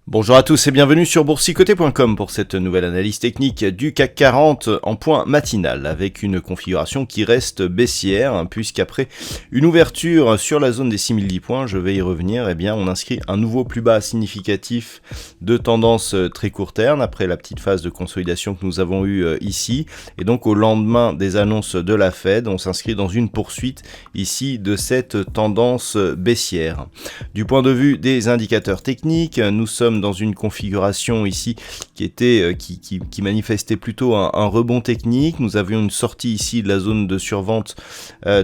Bonjour à tous et bienvenue sur boursicoté.com pour cette nouvelle analyse technique du CAC 40 en point matinal avec une configuration qui reste baissière puisqu'après une ouverture sur la zone des 6010 points, je vais y revenir, on inscrit un nouveau plus bas significatif de tendance très court terme après la petite phase de consolidation que nous avons eue ici et donc au lendemain des annonces de la Fed, on s'inscrit dans une poursuite ici de cette tendance baissière. Du point de vue des indicateurs techniques, nous sommes dans une configuration ici qui manifestait plutôt un rebond technique. Nous avions une sortie ici de la zone de survente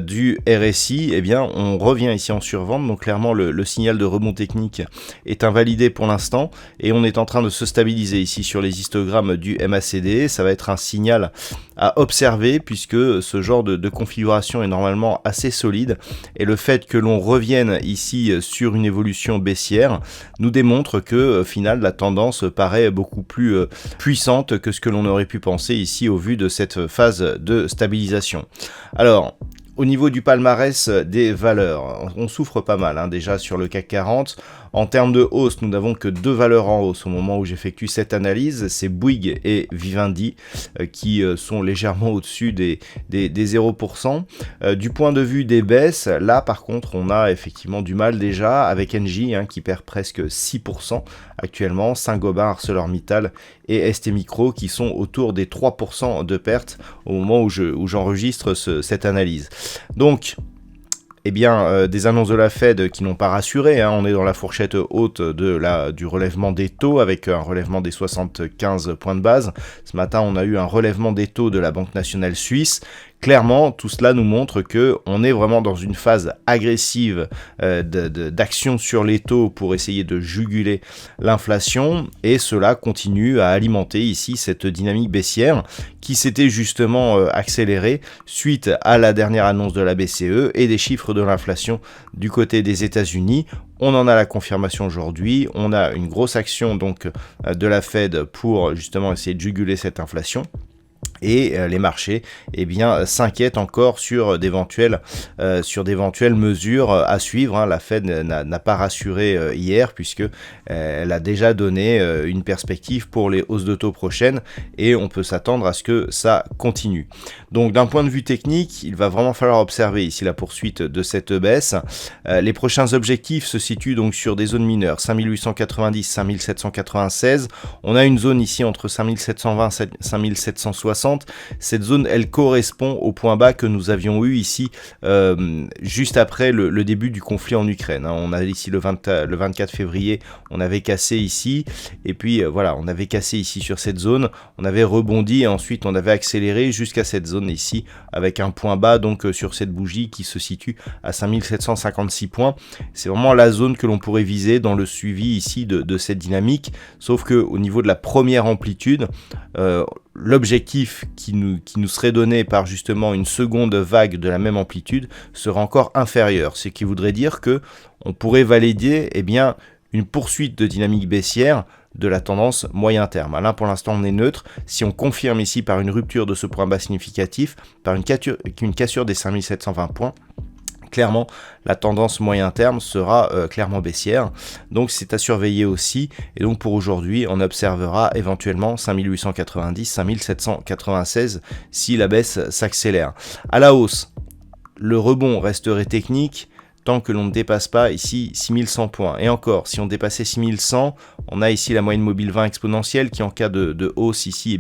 du RSI. On revient ici en survente. Donc clairement, le signal de rebond technique est invalidé pour l'instant et on est en train de se stabiliser ici sur les histogrammes du MACD. Ça va être un signal à observer puisque ce genre de configuration est normalement assez solide et le fait que l'on revienne ici sur une évolution baissière nous démontre que au final la tendance paraît beaucoup plus puissante que ce que l'on aurait pu penser ici au vu de cette phase de stabilisation. Alors au niveau du palmarès des valeurs, on souffre pas mal déjà sur le CAC 40. En termes de hausse, nous n'avons que deux valeurs en hausse au moment où j'effectue cette analyse, c'est Bouygues et Vivendi qui sont légèrement au-dessus des 0%. Du point de vue des baisses, là par contre on a effectivement du mal déjà avec Engie qui perd presque 6% actuellement, Saint-Gobain, ArcelorMittal et ST Micro qui sont autour des 3% de pertes au moment où j'enregistre cette analyse. Donc des annonces de la Fed qui n'ont pas rassuré, on est dans la fourchette haute du relèvement des taux avec un relèvement des 75 points de base. Ce matin, on a eu un relèvement des taux de la Banque nationale suisse. Clairement, tout cela nous montre que on est vraiment dans une phase agressive d'action sur les taux pour essayer de juguler l'inflation et cela continue à alimenter ici cette dynamique baissière qui s'était justement accélérée suite à la dernière annonce de la BCE et des chiffres de l'inflation du côté des États-Unis. On en a la confirmation aujourd'hui, on a une grosse action donc de la Fed pour justement essayer de juguler cette inflation. Et les marchés s'inquiètent encore sur d'éventuelles mesures à suivre. La Fed n'a pas rassuré hier puisque elle a déjà donné une perspective pour les hausses de taux prochaines et on peut s'attendre à ce que ça continue. Donc d'un point de vue technique, il va vraiment falloir observer ici la poursuite de cette baisse. Les prochains objectifs se situent donc sur des zones mineures 5890, 5796. On a une zone ici entre 5720 et 5760. Cette zone, elle correspond au point bas que nous avions eu ici juste après le début du conflit en Ukraine. On a ici le 24 février, on avait cassé ici, et puis on avait cassé ici sur cette zone, on avait rebondi et ensuite on avait accéléré jusqu'à cette zone ici avec un point bas donc sur cette bougie qui se situe à 5756 points. C'est vraiment la zone que l'on pourrait viser dans le suivi ici de cette dynamique, sauf que au niveau de la première amplitude, l'objectif qui nous serait donné par justement une seconde vague de la même amplitude sera encore inférieur, ce qui voudrait dire que on pourrait valider une poursuite de dynamique baissière de la tendance moyen terme. Là pour l'instant on est neutre, si on confirme ici par une rupture de ce point bas significatif, par une cassure des 5720 points, clairement, la tendance moyen terme sera clairement baissière. Donc c'est à surveiller aussi. Et donc pour aujourd'hui, on observera éventuellement 5890, 5796 si la baisse s'accélère. À la hausse, le rebond resterait technique tant que l'on ne dépasse pas ici 6100 points. Et encore, si on dépassait 6100, on a ici la moyenne mobile 20 exponentielle qui en cas de hausse ici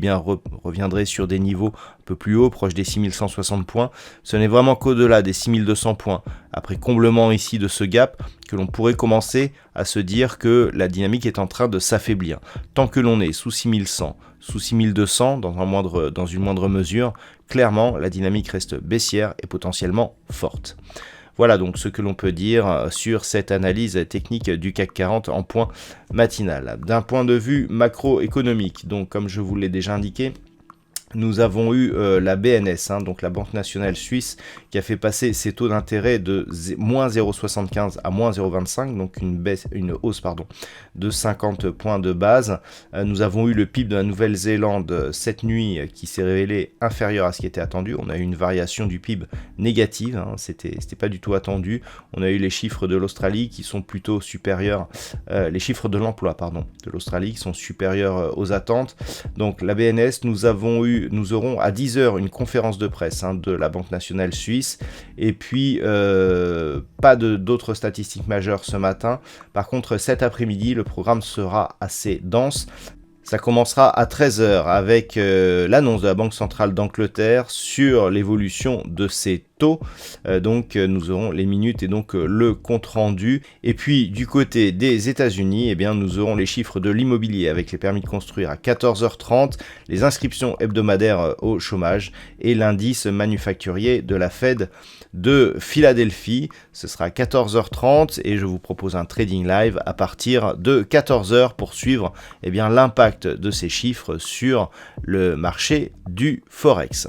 reviendrait sur des niveaux un peu plus hauts, proche des 6160 points. Ce n'est vraiment qu'au-delà des 6200 points, après comblement ici de ce gap, que l'on pourrait commencer à se dire que la dynamique est en train de s'affaiblir. Tant que l'on est sous 6100, sous 6200 dans une moindre mesure, clairement la dynamique reste baissière et potentiellement forte. Voilà donc ce que l'on peut dire sur cette analyse technique du CAC 40 en point matinal. D'un point de vue macroéconomique, donc comme je vous l'ai déjà indiqué, Nous avons eu la BNS, donc la Banque nationale suisse, qui a fait passer ses taux d'intérêt de moins 0,75 à moins 0,25, donc une hausse de 50 points de base. Nous avons eu le PIB de la Nouvelle-Zélande cette nuit qui s'est révélé inférieur à ce qui était attendu. On a eu une variation du PIB négative, c'était pas du tout attendu. On a eu les chiffres de l'Australie qui sont plutôt supérieurs, les chiffres de l'emploi de l'Australie qui sont supérieurs aux attentes. Donc la BNS, nous aurons à 10h une conférence de presse de la Banque nationale suisse, et puis pas d'autres statistiques majeures ce matin. Par contre, cet après-midi, le programme sera assez dense. Ça commencera à 13h avec l'annonce de la Banque centrale d'Angleterre sur l'évolution de ses taux. Nous aurons les minutes et donc le compte rendu. Et puis du côté des États-Unis, nous aurons les chiffres de l'immobilier avec les permis de construire à 14h30, les inscriptions hebdomadaires au chômage et l'indice manufacturier de la Fed de Philadelphie. Ce sera à 14h30 et je vous propose un trading live à partir de 14h pour suivre l'impact de ces chiffres sur le marché du Forex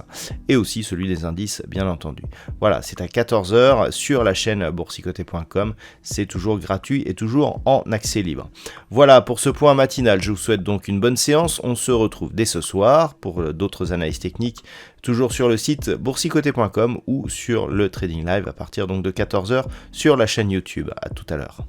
et aussi celui des indices, bien entendu. Voilà, c'est à 14h sur la chaîne boursicoté.com. C'est toujours gratuit et toujours en accès libre. Voilà pour ce point matinal. Je vous souhaite donc une bonne séance. On se retrouve dès ce soir pour d'autres analyses techniques, toujours sur le site boursicoté.com ou sur le Trading Live à partir donc de 14h sur la chaîne YouTube. À tout à l'heure.